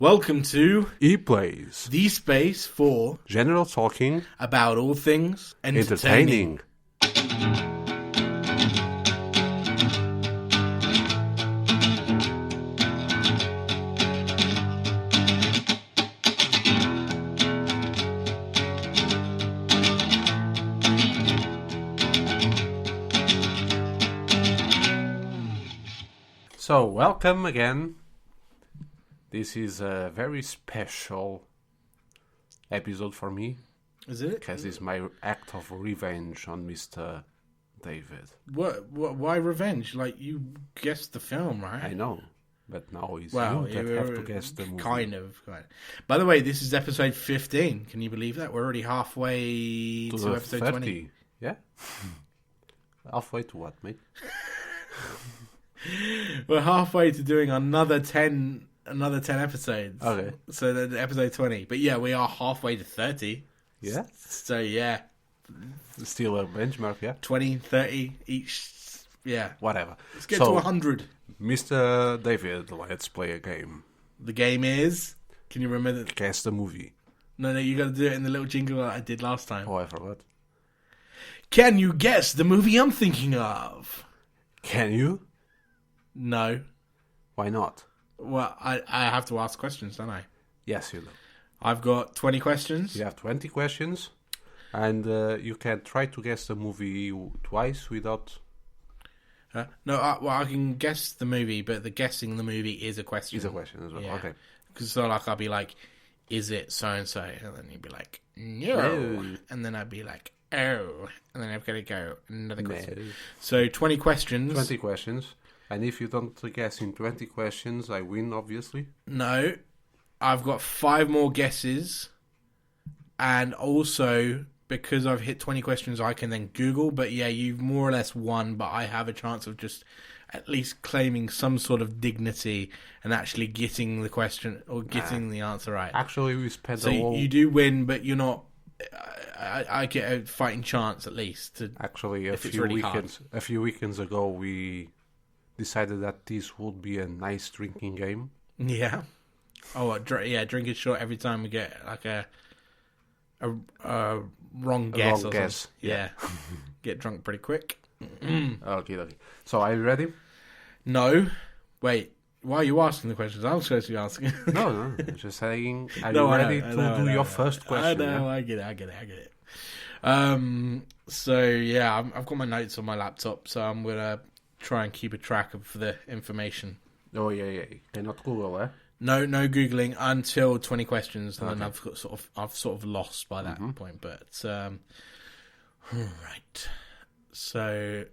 Welcome to EPLACE, the space for general talking, about all things entertaining. So, welcome again. This is a very special episode for me. Is it? Because it's my act of revenge on Mr. David. What? Why revenge? Like, you guessed the film, right? I know, but now it's Well, you that have to guess the movie. Kind of. By the way, this is episode 15. Can you believe that? We're already halfway to episode 30. 20. Yeah? Halfway to what, mate? We're halfway to doing another 10 episodes. Okay. So the episode 20. But yeah, we are halfway to 30. Yeah? So yeah. Still a benchmark, yeah? 20, 30 each. Yeah. Whatever. Let's get to 100. Mr. David, let's play a game. The game is... Can you remember? Guess the movie. No, you got to do it in the little jingle that I did last time. Oh, I forgot. Can you guess the movie I'm thinking of? Can you? No. Why not? Well, I have to ask questions, don't I? Yes, you do. I've got 20 questions. You have 20 questions, and you can try to guess the movie twice without... I can guess the movie, but the guessing the movie is a question. Is a question as well, Yeah. okay. Because I'll be like, is it so-and-so? And then you'd be like, no. And then I'd be like, oh. And then I've got to go, another question. No. So 20 questions. 20 questions. And if you don't guess in 20 questions, I win, obviously. No, I've got 5 more guesses. And also, because I've hit 20 questions, I can then Google. But yeah, you've more or less won, but I have a chance of just at least claiming some sort of dignity and actually getting the question or getting the answer right. Actually, we spent So a whole... you do win, but you're not... I get a fighting chance at least. Actually, a few weekends ago, we decided that this would be a nice drinking game. Yeah. Oh, drink it short every time we get like a wrong guess. Wrong guess. Yeah. Get drunk pretty quick. Okay. So, are you ready? No. Wait. Why are you asking the questions? I'm supposed to be asking. No. Just saying, are you ready to do your first question? I know. Yeah? I get it. So, yeah, I've got my notes on my laptop, so I'm going to try and keep a track of the information. Oh, yeah. You cannot Google, eh? No Googling until 20 questions, and okay. then I've sort of lost by that point. But right. So,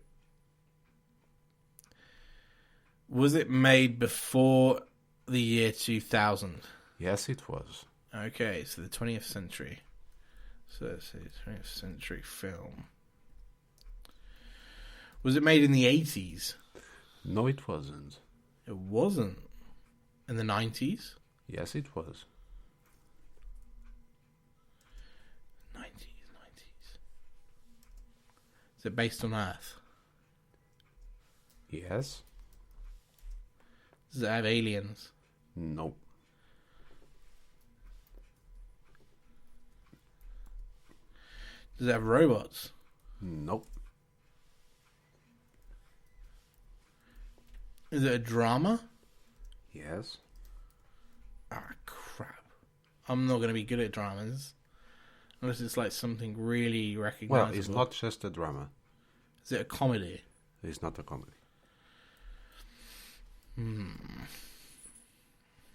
was it made before the year 2000? Yes, it was. Okay, so the 20th century. So let's see, 20th century film. Was it made in the 80s? No, it wasn't. It wasn't. In the 90s? Yes, it was. 90s. Is it based on Earth? Yes. Does it have aliens? No. Does it have robots? Nope. Is it a drama? Yes. Ah, crap. I'm not going to be good at dramas. Unless it's like something really recognizable. Well, it's not just a drama. Is it a comedy? It's not a comedy.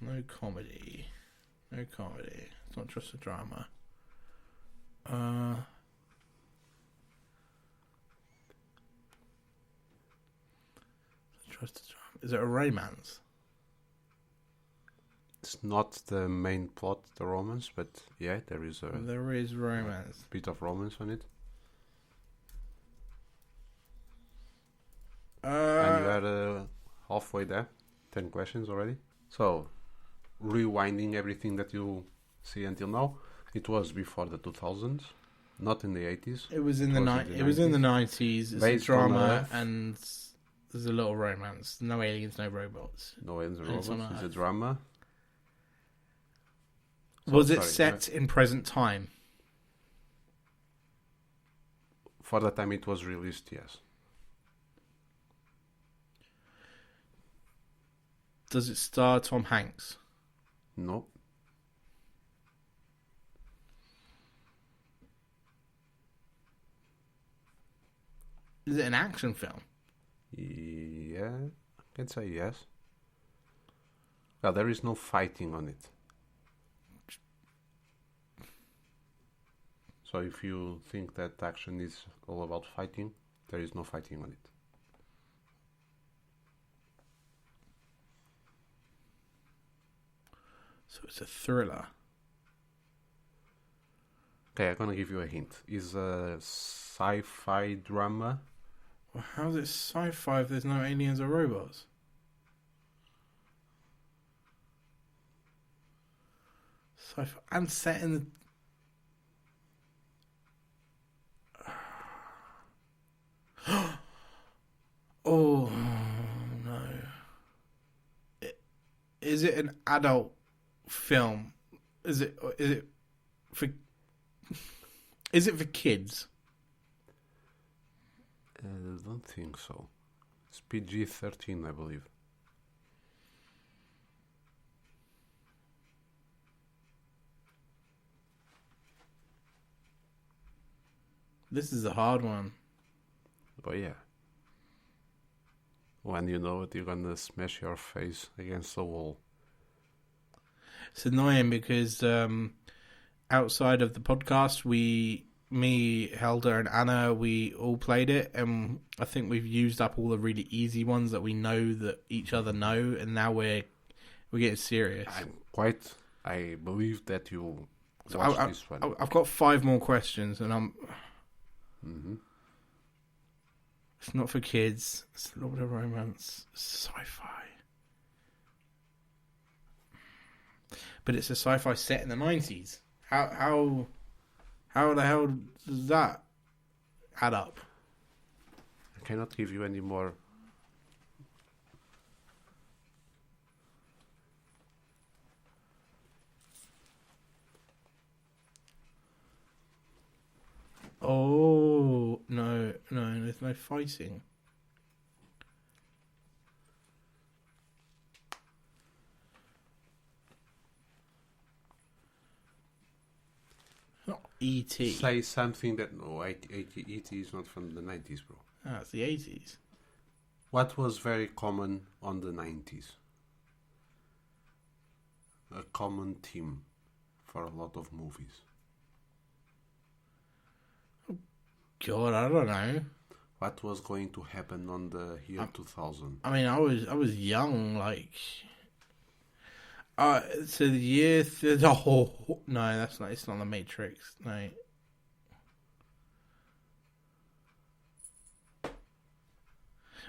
No comedy. It's not just a drama. Is it a romance? It's not the main plot, the romance, but yeah, there is romance. A bit of romance on it. And you are halfway there. 10 questions already. So, rewinding everything that you see until now, it was before the 2000s, not in the 80s. It was in the 90s. It's Based a drama and there's a little romance. No aliens, no robots. No aliens, no robots. It's a drama. Was it sorry, set in present time? For the time it was released, yes. Does it star Tom Hanks? No. Is it an action film? Yeah, I can say yes. Well, there is no fighting on it. So if you think that action is all about fighting, there is no fighting on it. So it's a thriller. Okay, I'm gonna give you a hint. It's a sci-fi drama. Well, how's it sci-fi if there's no aliens or robots? Sci-fi and set in the. Oh no! Is it an adult film? Is it for? Is it for kids? I don't think so. It's PG-13, I believe. This is a hard one. But yeah. When you know it, you're gonna smash your face against the wall. It's annoying because outside of the podcast, me, Helder, and Anna, we all played it, and I think we've used up all the really easy ones that we know that each other know, and now we're getting serious. I believe that you So watched this one. I've got 5 more questions, and I'm. Mm-hmm. It's not for kids. It's a little bit of romance, sci-fi. But it's a sci-fi set in the 90s. How the hell does that add up? I cannot give you any more. Oh, no, there's no fighting. Not E.T. Say something that E.T. is not from the 90s, bro. Ah, it's the 80s. What was very common on the 90s? A common theme for a lot of movies. God, I don't know. What was going to happen on the year 2000? I mean, I was young, like. So the year. Oh, no, that's not. It's not the Matrix. No.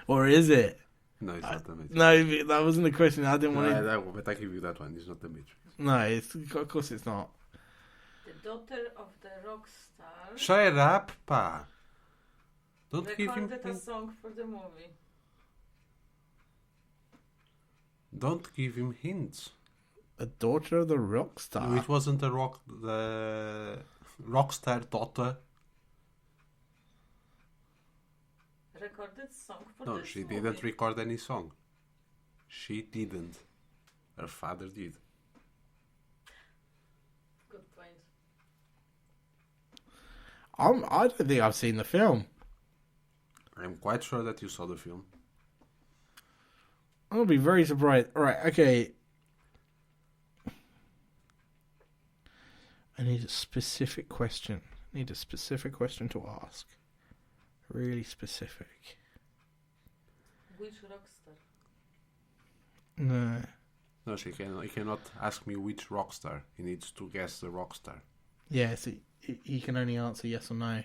Or is it? No, it's not the Matrix. No, that wasn't the question. I didn't want to. But I give you that one. It's not the Matrix. No, of course it's not. The daughter of the rock star Shut up, pa. Don't give him. recorded a song for the movie. Don't give him hints. The daughter of the rock star. No, it wasn't the rock star daughter. Recorded song for No, this she movie. didn't record any song. She didn't. Her father did. Good point. I don't think I've seen the film. I'm quite sure that you saw the film. I'm gonna be very surprised. All right, okay. I need a specific question. To ask. Really specific. Which rock star? No. No, he cannot ask me which rock star. He needs to guess the rock star. Yeah, so he can only answer yes or no.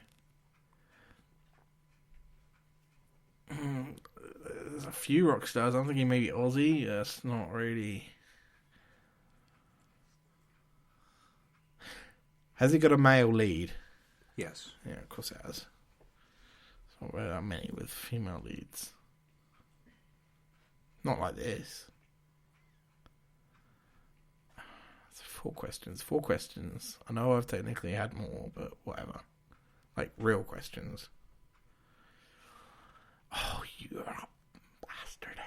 There's a few rock stars. I'm thinking maybe Ozzy. That's not really. Has it got a male lead? Yes. Yeah, of course it has. There's not really that many with female leads. Not like this. 4 questions. 4 questions. I know I've technically had more, but whatever. Like, real questions. Oh, you're a bastard,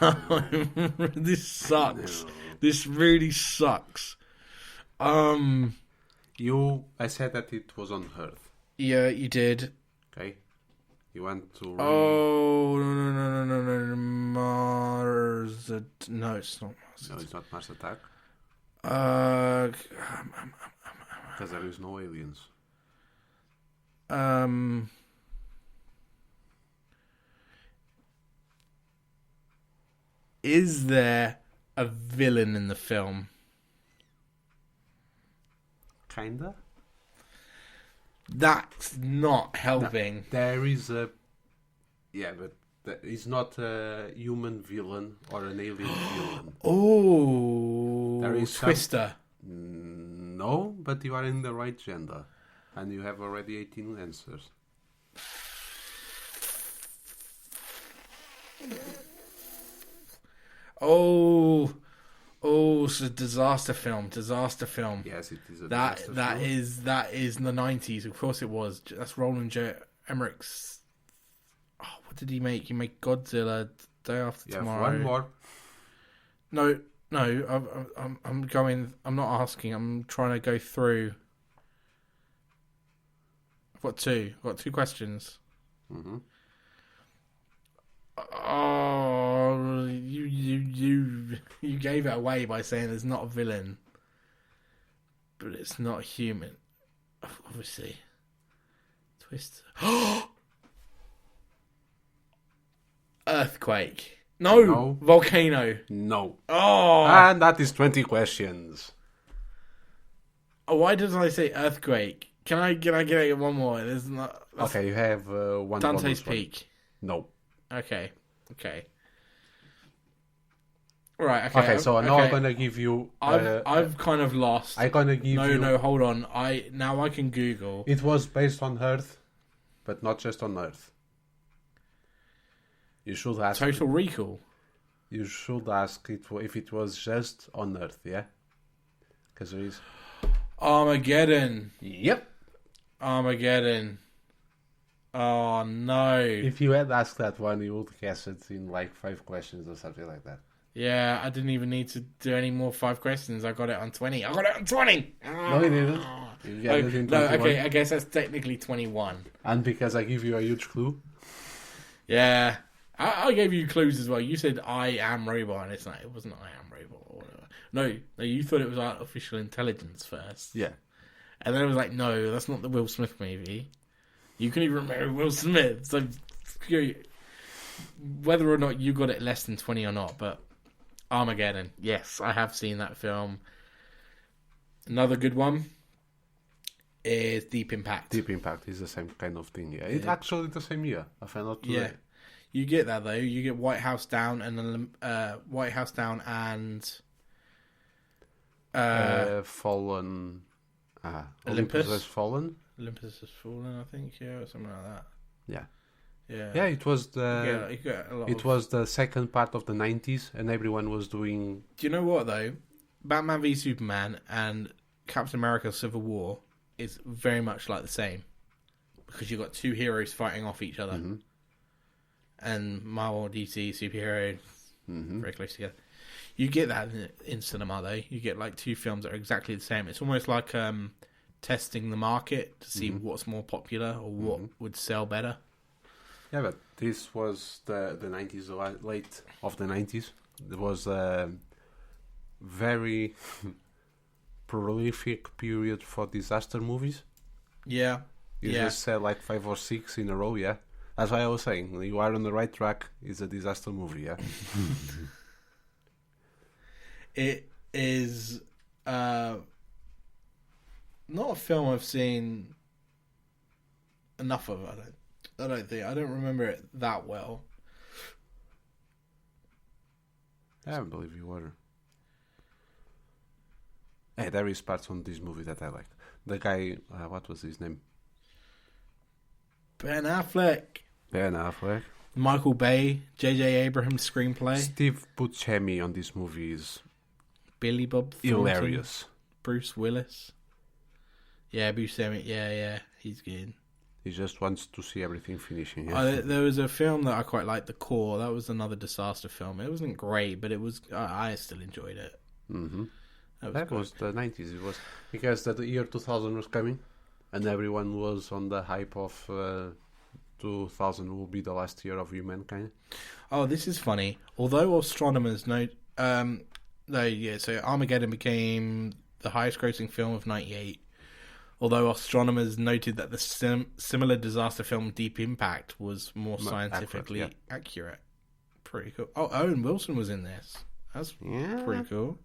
Elder. This sucks. No. This really sucks. I said that it was on Earth. Yeah, you did. Okay. You want to... Oh, no. Mars... No, it's not Mars. No, it's not Mars Attack. Because there is no aliens. Is there a villain in the film? Kinda. That's not helping. There is a... Yeah, but it's not a human villain or an alien villain. Oh, There is Twister. No, but you are in the right gender. And you have already 18 answers. Oh, it's a disaster film. Yes, it is a That disaster that film. is in the 90s. Of course it was. That's Roland J. Emmerich's. Oh, what did he make? He made Godzilla, Day After Yeah, Tomorrow. one more. No. I'm going. I'm not asking. I'm trying to go through. I've got 2. I've got 2 questions. Mm-hmm. Oh, you gave it away by saying there's not a villain, but it's not human. Obviously, Twister. Earthquake. No, volcano. No. Oh, And that is 20 questions. why did I say earthquake? Can I get it one more? There's not. Okay, you have one Dante's bonus one. Peak. No. Okay. Right. Okay, so now I'm gonna give you. I've kind of lost. I'm gonna give you. No, hold on. I can Google. It was based on Earth, but not just on Earth. You should ask. Total Recall. You should ask it if it was just on Earth, yeah. Because there is. Armageddon. Yep. Armageddon. Oh no. If you had asked that one, you would guess it in like 5 questions or something like that. Yeah, I didn't even need to do any more 5 questions. I got it on 20. I got it on 20. No, you didn't. You got it in 21. Okay, I guess that's technically 21. And because I give you a huge clue. Yeah. I gave you clues as well. You said I am robot, and it's like it wasn't I am robot or whatever. No, you thought it was artificial intelligence first. Yeah. And then it was like, no, that's not the Will Smith movie. You can even remember Will Smith. So whether or not you got it less than 20 or not, but Armageddon. Yes, I have seen that film. Another good one is Deep Impact. Deep Impact is the same kind of thing, yeah. It's actually the same year. I found out today. Yeah. You get that though. You get White House Down and Fallen. Olympus Has Fallen. Olympus Has Fallen, I think, yeah, or something like that. Yeah. Yeah. Yeah, it was the. You get a lot It was the second part of the 90s, and everyone was doing. Do you know what though? Batman v Superman and Captain America: Civil War is very much like the same because you've got 2 heroes fighting off each other, and Marvel, DC, superhero, very close together. You get that in cinema though. You get like 2 films that are exactly the same. It's almost like testing the market to see what's more popular or what would sell better. Yeah, but this was the 90s, late of the 90s. It was a very prolific period for disaster movies. Yeah. You just said like 5 or 6 in a row, yeah? That's why I was saying, you are on the right track. It's a disaster movie, yeah? It is not a film I've seen enough of, I don't think. I don't remember it that well. I don't believe you were. Hey, there is parts on this movie that I liked. The guy, what was his name? Ben Affleck. Ben Affleck. Michael Bay. J.J. Abrams screenplay. Steve Buscemi on this movie is Billy Bob Thornton, hilarious. Bruce Willis. Yeah, Bruce Emmett. Yeah, he's good. He just wants to see everything finishing. There was a film that I quite liked, The Core. That was another disaster film. It wasn't great, but it was. I still enjoyed it. Mm-hmm. That was the 90s. It was because the year 2000 was coming, and everyone was on the hype of 2000 will be the last year of humankind. Oh, this is funny. Although astronomers know, so Armageddon became the highest-grossing film of '98. Although astronomers noted that the similar disaster film Deep Impact was more scientifically accurate. Pretty cool. Oh, Owen Wilson was in this. That's pretty cool.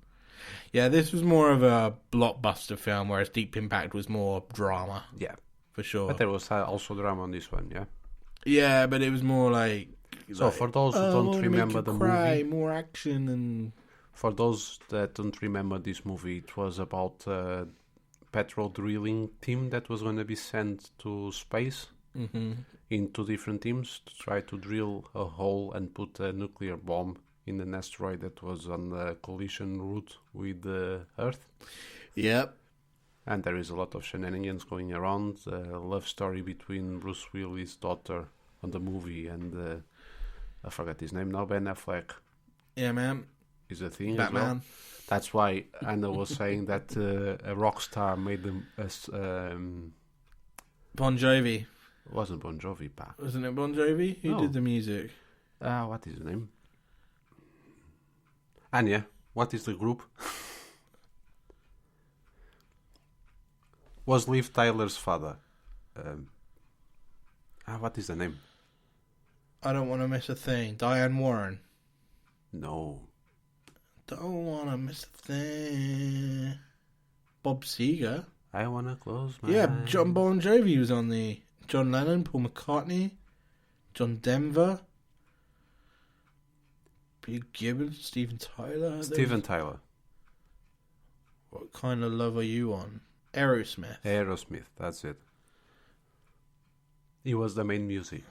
Yeah, this was more of a blockbuster film, whereas Deep Impact was more drama. Yeah, for sure. But there was also drama on this one, yeah? Yeah, but it was more like... So for those who don't remember the movie... more action and... For those that don't remember this movie, it was about a petrol drilling team that was going to be sent to space in 2 different teams to try to drill a hole and put a nuclear bomb in an asteroid that was on the collision route with the Earth. Yep. And there is a lot of shenanigans going around. A love story between Bruce Willis' daughter on the movie and I forgot his name now, Ben Affleck. Yeah, man. Is a thing Batman. as well. That's why Anna was saying that a rock star made them... Bon Jovi. Wasn't Bon Jovi, pa. Wasn't it Bon Jovi? Who did the music? What is the name? Anya, what is the group? Was Liv Tyler's father. What is the name? I don't want to miss a thing. Diane Warren. No. Don't want to miss a thing. Bob Seger. I want to close my Yeah, eyes. John Bon Jovi was on the... John Lennon, Paul McCartney, John Denver, Peter Gibbons, Steven Tyler. Steven Tyler. What kind of love are you on? Aerosmith. Aerosmith, that's it. He was the main music,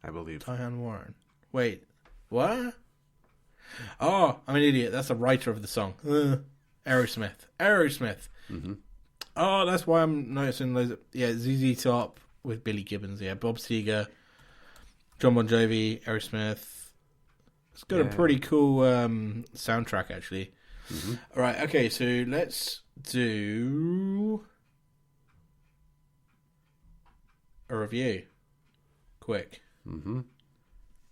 I believe. Diane Warren. Wait, what? Oh, I'm an idiot. That's the writer of the song. Aerosmith. Mm-hmm. Oh, that's why I'm noticing those. Yeah, ZZ Top with Billy Gibbons. Yeah, Bob Seger, John Bon Jovi, Aerosmith. It's got a pretty cool soundtrack, actually. Mm-hmm. All right, okay, so let's do a review. Quick. Mm-hmm.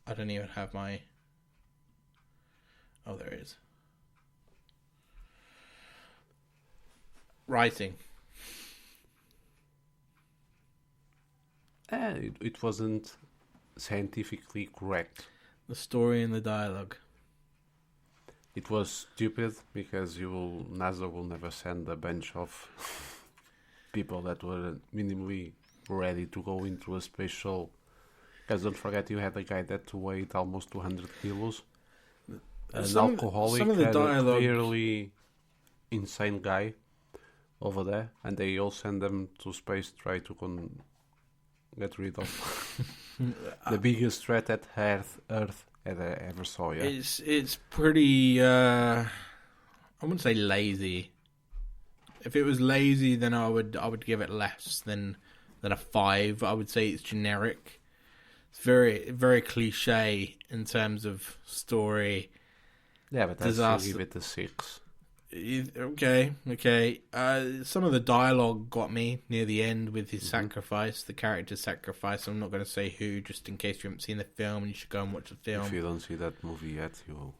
I don't even have my... Oh, there it is. Writing. It wasn't scientifically correct. The story and the dialogue. It was stupid because NASA will never send a bunch of people that were minimally ready to go into a spatial. Because don't forget, you had a guy that weighed almost 200 kilos. An alcoholic, some of the dialogue... a clearly insane guy over there, and they all send them to space to try to get rid of the biggest threat that Earth ever saw. Yeah, it's pretty. I wouldn't say lazy. If it was lazy, then I would give it less than a 5. I would say it's generic. It's very very cliche in terms of story. Yeah, but I'd still give it a 6. Okay. Some of the dialogue got me near the end with his sacrifice, the character's sacrifice. I'm not going to say who, just in case you haven't seen the film, and you should go and watch the film. If you don't see that movie yet, you...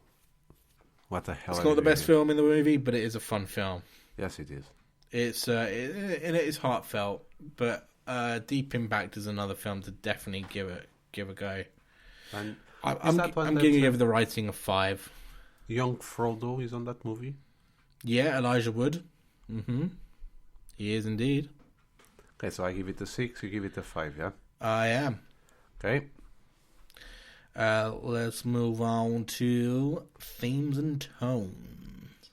What the hell? It's not the best film in the movie, but it is a fun film. Yes, it is. It's and it is heartfelt, but Deep Impact is another film to definitely give a go. And I'm giving it the rating of 5. Young Frodo is on that movie. Yeah, Elijah Wood. He is indeed. Okay, so I give it a 6, you give it a 5, yeah? I am. Okay. Let's move on to themes and tones.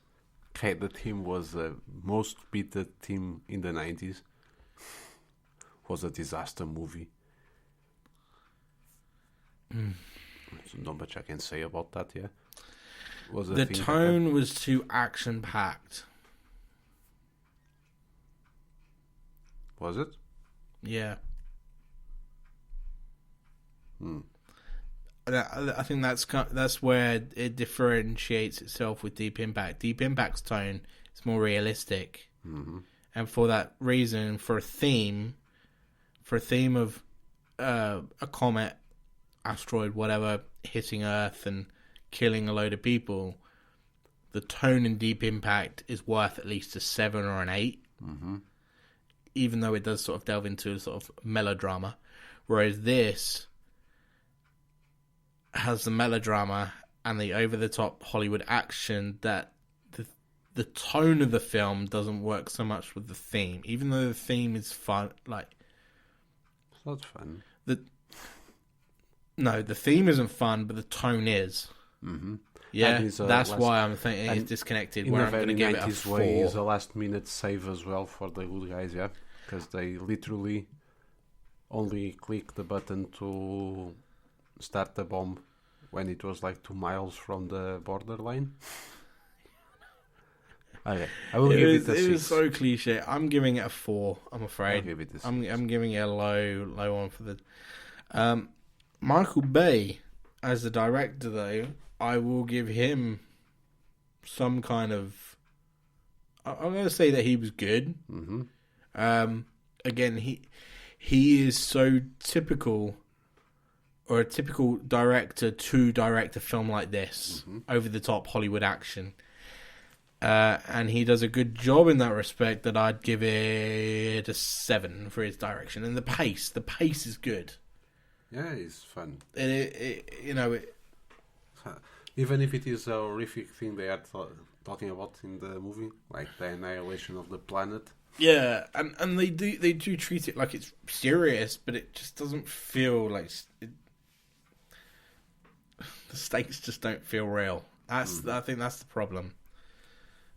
Okay, the theme was the most beaten theme in the 90s. Was a disaster movie. So not much I can say about that, yeah? was The thing tone was too action packed. was it? Yeah. Hmm. I think that's where it differentiates itself with Deep Impact. Deep Impact's tone is more realistic, and for that reason, for a theme of a comet, asteroid, whatever, hitting Earth and killing a load of people, the tone in Deep Impact is worth at least a 7 or an 8, even though it does sort of delve into a sort of melodrama, whereas this has the melodrama and the over-the-top Hollywood action that the tone of the film doesn't work so much with the theme, even though the theme is fun. Like, It's not fun. No, the theme isn't fun, but the tone is. Mm-hmm. Yeah, that's why I'm thinking it's disconnected. In Where a I'm going to very give it a 90s 4. way, is a last-minute save as well for the good guys, yeah? Because they literally only click the button to start the bomb when it was like 2 miles from the borderline. Okay, I will give it a 6. It was so cliche. I'm giving it a 4. I'm afraid. I'll give it a 6. I'm giving it a low one for the. Michael Bay as the director, though, I will give him some kind of. I'm going to say that he was good. Mm-hmm. Again, he is so typical, or a typical director to direct a film like this, over the top Hollywood action. And he does a good job in that respect. That I'd give it a 7 for his direction, and the pace is good. Yeah, it's fun. Even if it is a horrific thing they are talking about in the movie, like the annihilation of the planet. Yeah, and they do treat it like it's serious, but it just doesn't feel like the stakes just don't feel real. I think that's the problem.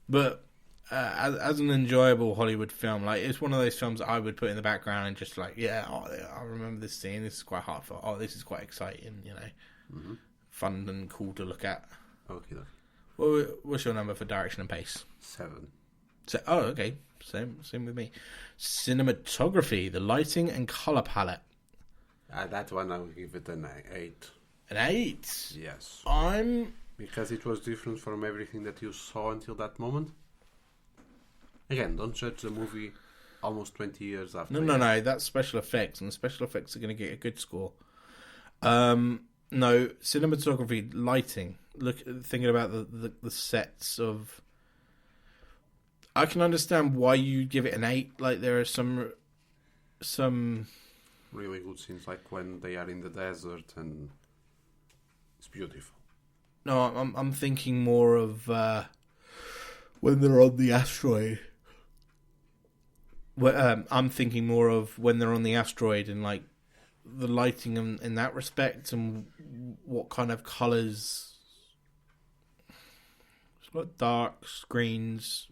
But as an enjoyable Hollywood film, like, it's one of those films that I would put in the background and just like, I remember this scene. This is quite heartfelt. Oh, this is quite exciting. Fun and cool to look at. Okay. Well, what's your number for direction and pace? 7. So, okay, same with me. Cinematography, the lighting and color palette. That one I will give it an 8. An 8. Yes. Because it was different from everything that you saw until that moment. Again, don't judge the movie almost 20 years after. No, that's special effects, and the special effects are going to get a good score. No, cinematography, lighting. Thinking about the sets of. I can understand why you give it an 8. Like, there are some really good scenes, like when they are in the desert, and it's beautiful. No, I'm thinking more of when they're on the asteroid. I'm thinking more of when they're on the asteroid, and like the lighting in that respect, and what kind of colours. It's got dark screens.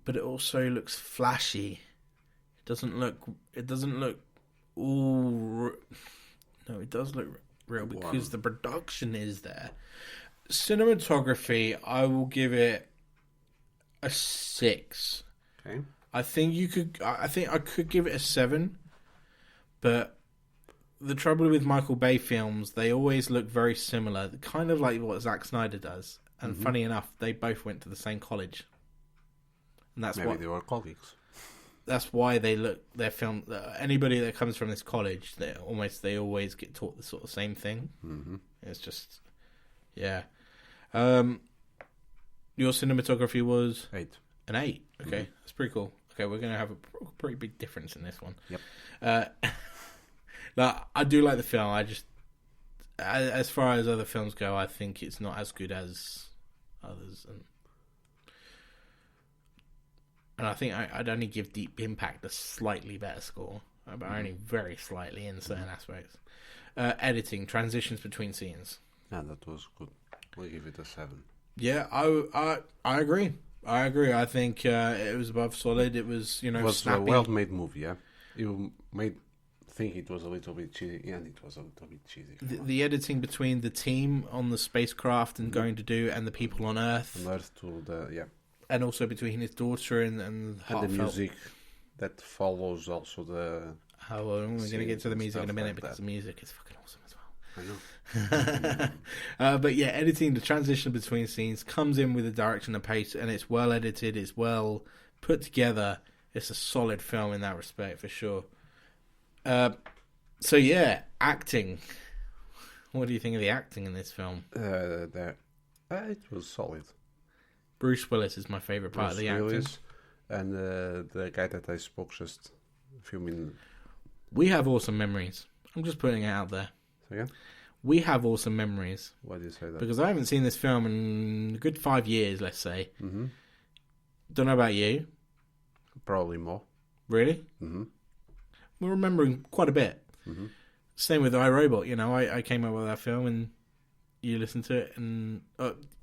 But it also looks flashy. It doesn't look all. No, it does look real because the production is there. Cinematography, I will give it a 6. Okay. I think I could give it a 7, but the trouble with Michael Bay films, they always look very similar, kind of like what Zack Snyder does. And funny enough, they both went to the same college, and that's maybe they were colleagues. That's why they look their film. Anybody that comes from this college, they always get taught the sort of same thing. Mm-hmm. It's just, yeah. Your cinematography was 8. An 8. Okay, that's pretty cool. Okay, we're gonna have a pretty big difference in this one. Yep. Now, I do like the film. I just, as far as other films go, I think it's not as good as others, and I think I'd only give Deep Impact a slightly better score, but only very slightly in certain aspects. Editing, transitions between scenes. Yeah, that was good. We'll give it a 7. Yeah, I agree. I think it was above solid. It was, It was snappy. a well-made movie, yeah? You made think it was a little bit cheesy, and it was a little bit cheesy. The editing between the team on the spacecraft and going to do and the people on Earth, From Earth to the and also between his daughter and and heartfelt. the music that follows also the. Oh, well, we're going to scenes get to the and music in a stuff minute like because that. the music is fucking awesome as I know. well. But yeah, editing the transition between scenes comes in with the direction and pace, and it's well edited, it's well put together. It's a solid film in that respect for sure. So yeah, acting. What do you think of the acting in this film? It was solid. Bruce Willis is my favorite part of the acting. Willis and the guy that I spoke just a few minutes. We have awesome memories. I'm just putting it out there. Again, We have awesome memories why do you say that? because I haven't seen this film in a good 5 years, let's say. Mm-hmm. Don't know about you. Probably more. Really? Mm-hmm. We're remembering quite a bit. Mm-hmm. Same with iRobot. You know, I came up with that film and you listened to it and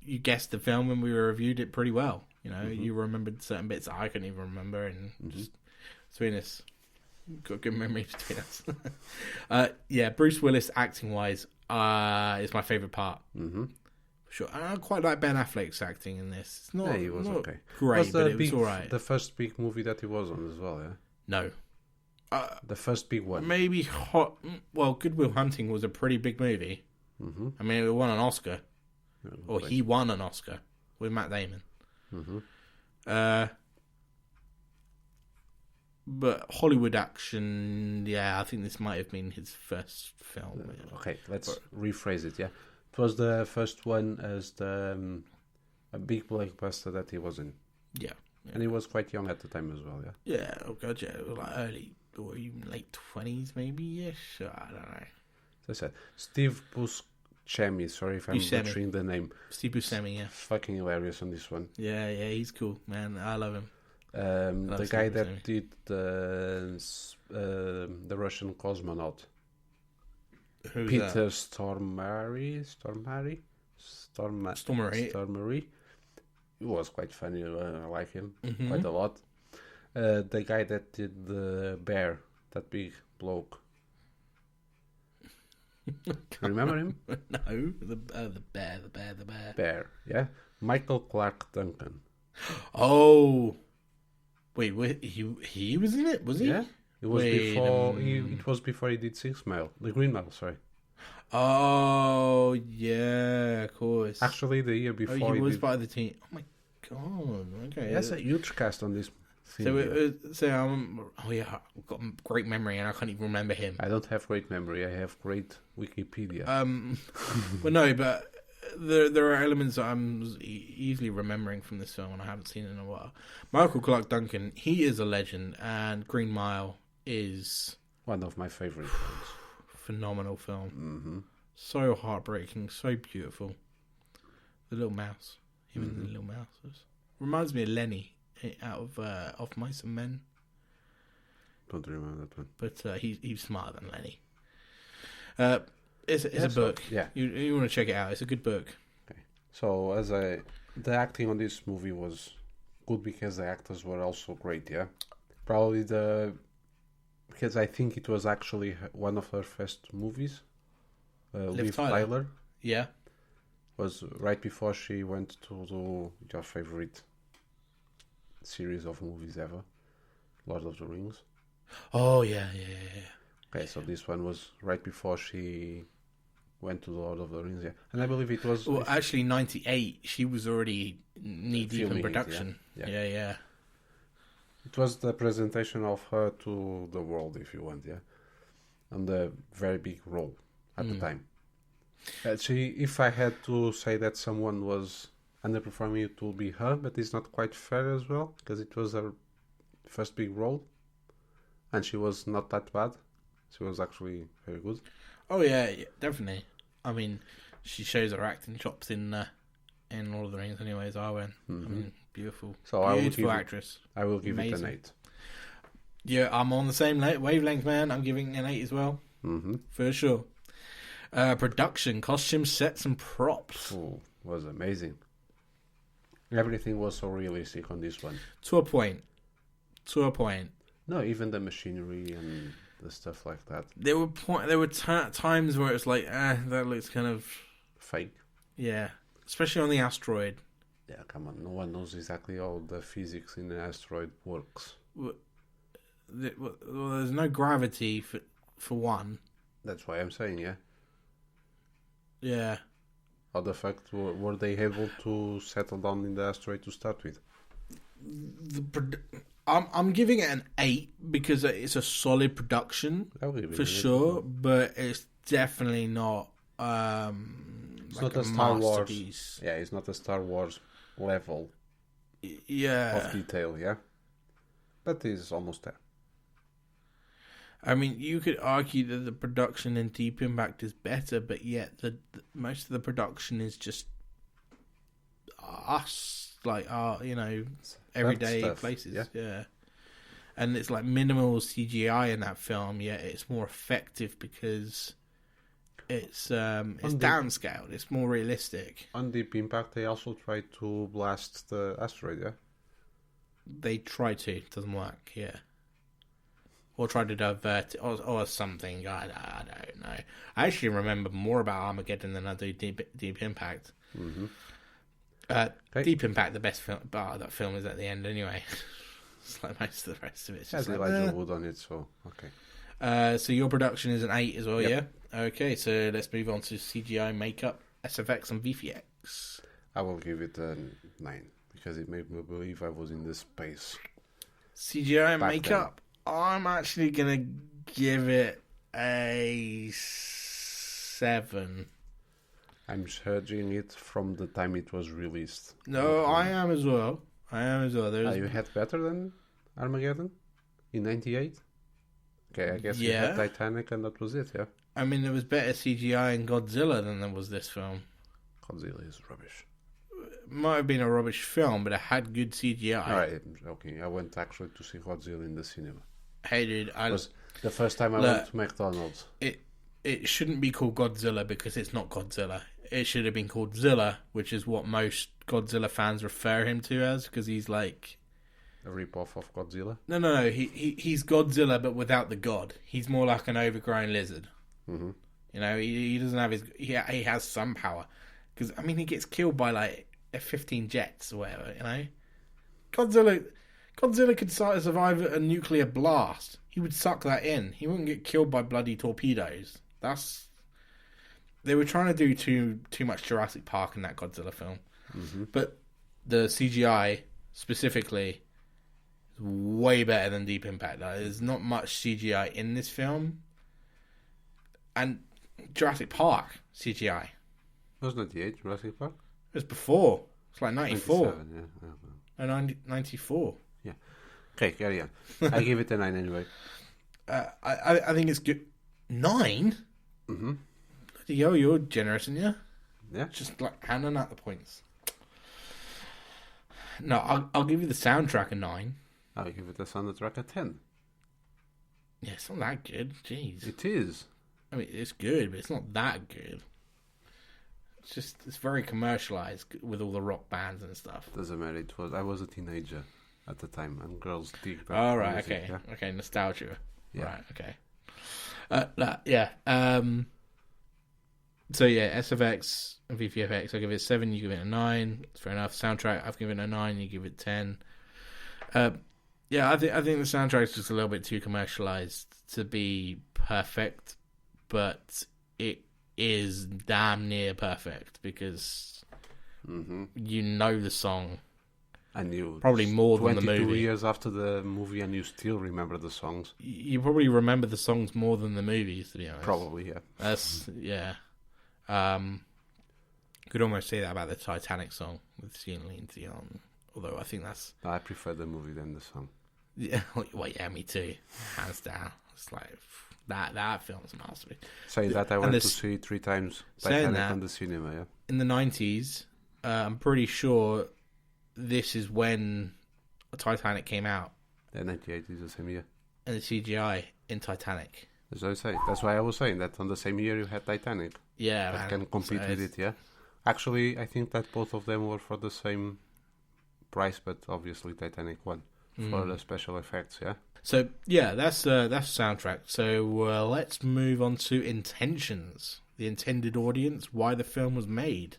you guessed the film and we reviewed it pretty well. You know, you remembered certain bits that I couldn't even remember, and just between us, got a good memory between us. Yeah, Bruce Willis acting wise is my favourite part. Mm-hmm. For sure. And I quite like Ben Affleck's acting in this. It's not, Yeah, he was not okay. great, but it was big, alright. the first big movie that he was on as well, yeah? No. The first big one. Maybe well, Good Will Hunting was a pretty big movie. Mm-hmm. I mean, it won an Oscar. Or he won an Oscar with Matt Damon. Mm-hmm. But Hollywood action, yeah, I think this might have been his first film. Okay, let's rephrase it, yeah? It was the first one as the a big blockbuster that he was in. Yeah. And he was quite young at the time as well, yeah? Yeah, oh god, yeah, it was like early or even late 20s maybe-ish. I don't know. As I said, Steve Buscemi, sorry if I'm Buscemi. butchering the name. Steve Buscemi, yeah. Fucking hilarious on this one. Yeah, he's cool, man. I love him. The Steve guy Buscemi. that did the Russian cosmonaut. Who's Peter that? Stormare. He was quite funny. I like him quite a lot. The guy that did the bear, that big bloke. Remember him? No, the bear. Bear, yeah. Michael Clark Duncan. Oh, wait, he was in it, was he? Yeah, it was Wait, before. It was before he did 6 Mile, the Green Mile. Sorry. Oh yeah, of course. Actually, the year before he was did. part of the team. Oh my god. Okay. That's a huge cast on this. So oh yeah, I've got a great memory and I can't even remember him. I don't have great memory. I have great Wikipedia. Well, no, but there are elements that I'm easily remembering from this film and I haven't seen it in a while. Michael Clark Duncan, he is a legend, and Green Mile is One of my favorite ones. phenomenal film. Mm-hmm. So heartbreaking, so beautiful. The little mouse, even the little mouse reminds me of Lenny out of Mice and Men, Don't remember that one. but he's smarter than Lenny. It's a book. Yeah. You want to check it out. It's a good book. So the acting on this movie was good because the actors were also great. Yeah, probably because I think it was actually one of her first movies. Liv Tyler Yeah. was right before she went to do your favorite series of movies ever, Lord of the Rings. Oh yeah. Okay, so this one was right before she went to the Lord of the Rings, yeah. And I believe it was... Well, actually, 98. She was already knee deep in Filming it, production. yeah. Yeah. It was the presentation of her to the world, if you want, yeah. And a very big role at the time. Actually, if I had to say that someone was underperforming, it would be her, but it's not quite fair as well, because it was her first big role, and she was not that bad. She was actually very good. Oh yeah, definitely. I mean, she shows her acting chops in Lord of the Rings, anyways. I mean, beautiful, So beautiful actress. I will give it Amazing. an 8. Yeah, I'm on the same wavelength, man. I'm giving an 8 as well, for sure. Production, costumes, sets, and props. Oh, was amazing. Everything was so realistic on this one. To a point. No, even the machinery and the stuff like that. There were times where it was like, that looks kind of Fake. yeah, especially on the asteroid. Yeah, come on. No one knows exactly how the physics in an asteroid works. Well, there's no gravity for one. That's why I'm saying, yeah. Yeah. How the fuck were they able to settle down in the asteroid to start with? I'm giving it an 8 because it's a solid production I'll give it for an 8 sure, as well. but it's definitely not. It's like not a Star Wars. masterpiece. Yeah, it's not a Star Wars level Yeah. of detail, yeah. But it's almost there. I mean, you could argue that the production in Deep Impact is better, but yet the most of the production is just us, like our, everyday stuff, places. yeah. Yeah. And it's like minimal CGI in that film, yet it's more effective because it's downscaled. It's more realistic. On Deep Impact, they also tried to blast the asteroid, yeah? They try to, it doesn't work. Yeah. Or try to divert it, or something. I don't know. I actually remember more about Armageddon than I do Deep Impact. Mm-hmm. Okay. Deep Impact, the best film, but that film is at the end anyway. It's like most of the rest of it. It's It has just like, Elijah Wood on it, so okay. So your production is an 8 as well, Yep. yeah? Okay, so let's move on to CGI, makeup, SFX, and VFX. I will give it a 9 because it made me believe I was in the space. CGI and Back makeup, I'm actually going to give it a 7. I'm judging it from the time it was released. No, I am as well. There's You had better than Armageddon in '98? Okay, I guess you Yeah. had Titanic and that was it, yeah? I mean, there was better CGI in Godzilla than there was this film. Godzilla is rubbish. It might have been a rubbish film, but it had good CGI. Alright, okay. I went actually to see Godzilla in the cinema. Hey, dude, It was the first time I went to McDonald's. it shouldn't be called Godzilla because it's not Godzilla. It should have been called Zilla, which is what most Godzilla fans refer him to as, because he's like... A rip-off of Godzilla? No. He's Godzilla, but without the god. He's more like an overgrown lizard. Mm-hmm. He doesn't have his... He has some power. Because, I mean, he gets killed by, like, F-15 jets or whatever, Godzilla could survive a nuclear blast. He would suck that in. He wouldn't get killed by bloody torpedoes. They were trying to do too much Jurassic Park in that Godzilla film. Mm-hmm. But the CGI, specifically, is way better than Deep Impact. There's not much CGI in this film. And Jurassic Park CGI. Was 98 Jurassic Park? It was before. It's like 94. 97, yeah. No, 94. Okay, carry on. I give it a 9 anyway. I think it's good. 9? Mm-hmm. Yo, you're generous, aren't you? Yeah. Just like handing out the points. No, I'll give you the soundtrack a 9. I'll give it a soundtrack a 10. Yeah, it's not that good. Jeez. It is. I mean, it's good, but it's not that good. It's very commercialized with all the rock bands and stuff. Doesn't matter. I was a teenager at the time, and girls dig that. Oh, right, music, okay. yeah? Okay, nostalgia. Yeah. Right, okay. Yeah. So, yeah, SFX and VFX, I'll give it a 7, you give it a 9. It's fair enough. Soundtrack, I've given it a 9, you give it 10. Yeah, I think the soundtrack's just a little bit too commercialized to be perfect, but it is damn near perfect because you know the song. And you probably more than the 22 movie. years after the movie, and you still remember the songs. You probably remember the songs more than the movies, to be honest. Probably, yeah. That's yeah. Could almost say that about the Titanic song with Celine Dion. Although I think that's I prefer the movie than the song. yeah. Well, yeah, me too. Hands down. It's like that film's a masterpiece. Say that I went to see 3 times Titanic on the cinema. Yeah. In the 90s, I'm pretty sure this is when Titanic came out. The 98 is the same year. And the CGI in Titanic. As I say, that's why I was saying that on the same year you had Titanic. Yeah, that man. can compete So with it. Yeah. Actually, I think that both of them were for the same price, but obviously Titanic won. for the special effects. Yeah. So yeah, that's soundtrack. So let's move on to intentions, the intended audience, why the film was made.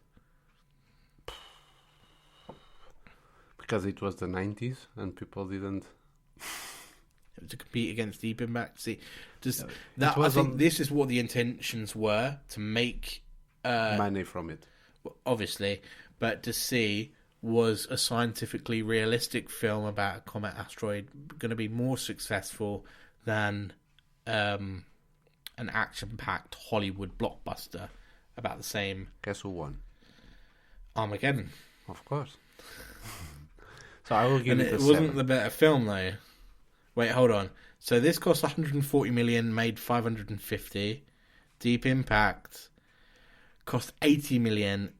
Because it was the 90s and people didn't. To compete against Deep Impact. See, just Yeah, that it I was think on- this is what the intentions were to make. Money from it. Obviously, but to see was a scientifically realistic film about a comet asteroid going to be more successful than an action-packed Hollywood blockbuster about the same Guess who won? Armageddon? Of course. So I will give And it a it wasn't 7. the better film though. Wait, hold on. So this cost 140 million, made 550. Deep Impact cost 80 million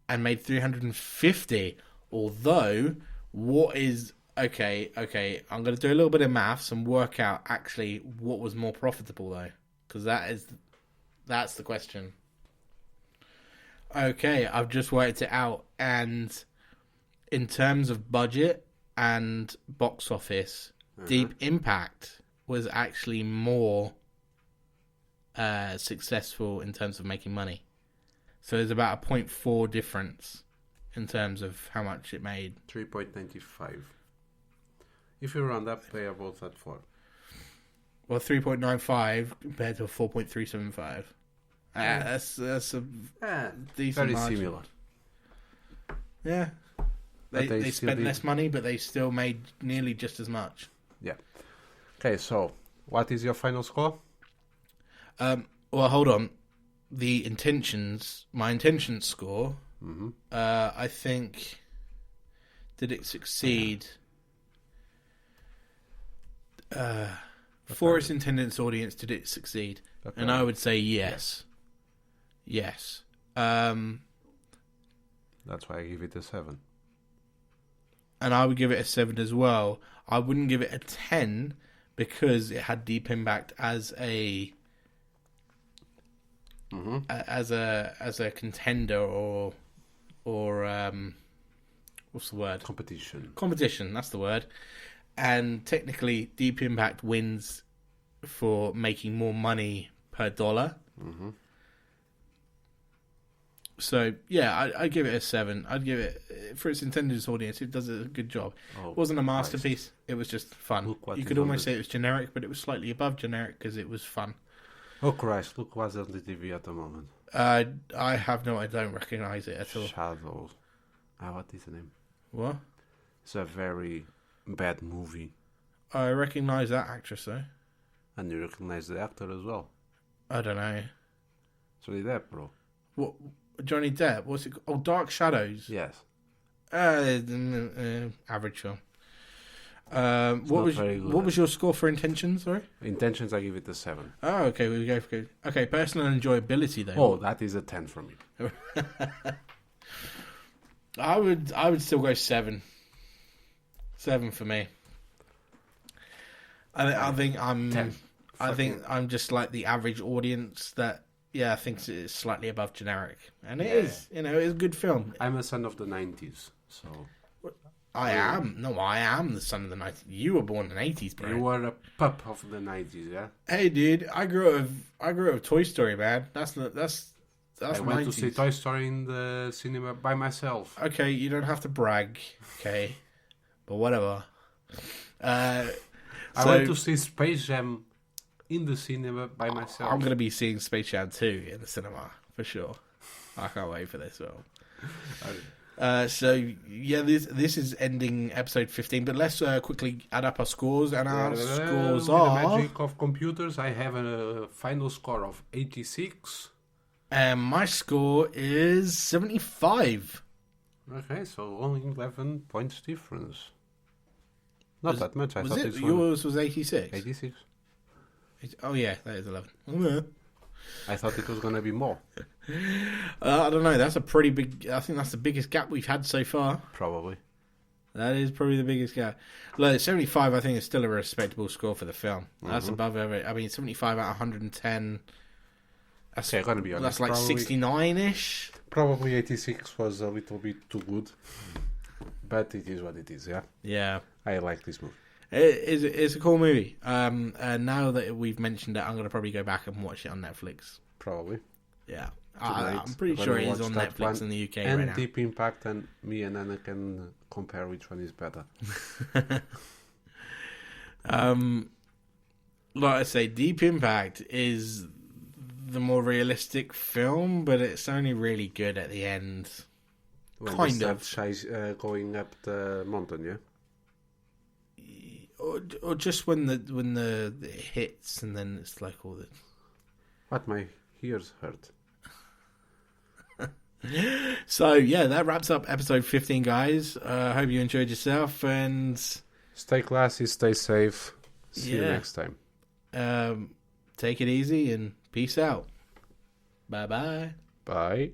and made 350. Although, what is okay? I'm going to do a little bit of maths and work out actually what was more profitable though, because that's the question. Okay, I've just worked it out, and in terms of budget and box office, Deep Impact was actually more successful in terms of making money. So there's about a 0.4 difference in terms of how much it made. 3.95. If you round up, they are both at 4. Well, 3.95 compared to a 4.375. That's a decent Very margin. similar. Yeah. But They still spent did- less money, but they still made nearly just as much. Yeah. Okay, so what is your final score? Well, hold on. My intentions score, Mm-hmm. I think, did it succeed? For its intended audience, did it succeed? Okay. And I would say yes. Yes. That's why I give it a 7. And I would give it a 7 as well. I wouldn't give it a 10 because it had Deep Impact as a as a contender or what's the word? Competition, that's the word. And technically Deep Impact wins for making more money per dollar. Mm-hmm. So yeah, I'd give it a 7. I'd give it, for its intended audience, it does a good job. Oh, It wasn't a masterpiece. Christ. It was just fun. Look what You is could on almost the- say it was generic, but it was slightly above generic because it was fun. Oh Christ, look what's on the TV at the moment. I have no, I don't recognise it at all. Shadows. What is the name? What? It's a very bad movie. I recognise that actress though. And you recognize the actor as well. I don't know. So did that, bro. What? Johnny Depp? What's it called? Oh, Dark Shadows. Yes. Average film. What not was very good. what was your score for intentions? Sorry. Intentions, I give it a 7. Oh, okay. We go for okay. Personal enjoyability though. Oh, that is a 10 for me. I would still go 7. 7 for me. I think I'm 10. I think I'm just like the average audience that thinks it's slightly above generic, and it is. It's a good film. I'm a son of the 90s, so I am the son of the 90s. You were born in the 80s, bro. you were a pup of the 90s, yeah. Hey, dude, I grew up with Toy Story, man. That's I 90s. went to see Toy Story in the cinema by myself. Okay, you don't have to brag, okay, but whatever. I went to see Space Jam in the cinema by myself. I'm gonna be seeing Space Jam 2 in the cinema for sure. I can't wait for this film. So yeah, this is ending episode 15, but let's quickly add up our scores, and our scores With the are. magic of computers, I have a final score of 86. And my score is 75. Okay, so only 11 points difference. Not that much. I Was thought it it's yours was 86? 86. Oh yeah, that is 11. Oh, I thought it was gonna be more. I don't know. That's a pretty big. I think that's the biggest gap we've had so far. Probably. That is probably the biggest gap. Look, 75, I think, is still a respectable score for the film. That's above every. I mean, 75 out of 110. That's, Okay, gonna be honest. that's like probably, 69-ish. Probably 86 was a little bit too good. But it is what it is, yeah. Yeah. I like this movie. It's a cool movie. And now that we've mentioned it, I'm going to probably go back and watch it on Netflix. Probably. Yeah. Tonight, I'm pretty when sure we it is watch on that Netflix one in the UK and right now. Deep Impact, and me and Anna can compare which one is better. Like I say, Deep Impact is the more realistic film, but it's only really good at the end. When Kind they of. start going up the mountain, yeah? Or just when the it hits and then it's like all the... What my ears hurt. So yeah, that wraps up episode 15, guys. I hope you enjoyed yourself, and Stay classy, stay safe. See you Yeah. next time. take it easy and peace out. Bye bye. Bye.